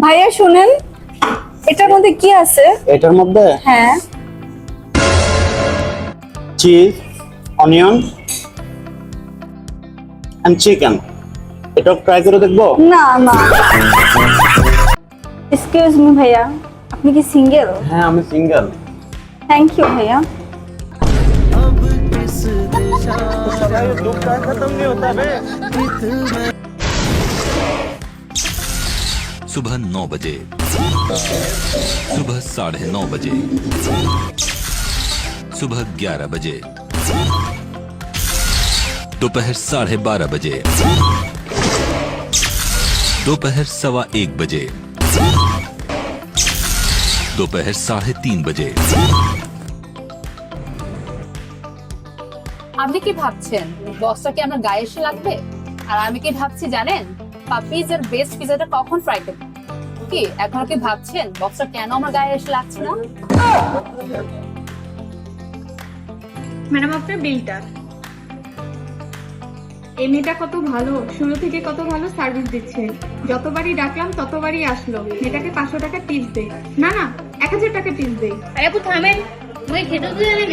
ভাইয়া শুনেন, এটার মধ্যে কি আছে? এটার মধ্যে হ্যাঁ। Cheese, onion and chicken. এটা ট্রাই করে দেখবো? না না, এক্সকিউজ মি ভাইয়া, আপনি কি সিঙ্গেল? হ্যাঁ, আমি সিঙ্গেল। থ্যাংক ইউ ভাইয়া। सुबह 9 बजे, सुबह 9:30 बजे, सुबह 11 बजे, दोपहर 12:30 बजे, दोपहर 1:15 बजे, दोपहर 3:30 बजे। আপনি কি ভাবছেন বক্সটা কি আমার গায়ে এসে লাগবে? আর আমি কি ভাবছি জানেন, পাপিজ এর বেস্ট পিজাটা কখন ফ্রাই করবে? কি এখনো কি ভাবছেন বক্সটা কেন আমার গায়ে এসে লাগছে না? ম্যাডাম আপনার বিলটা। এই মেয়েটা কত ভালো, শুরু থেকে কত ভালো সার্ভিস দিচ্ছে। যতবারই ডাকলাম ততবারই আসলো। মেয়েটাকে 500 টাকা টিপস দেই, না না 1000 টাকা টিপস দেই। আরে আপু থামেন, তুমি খেতে তো জানেন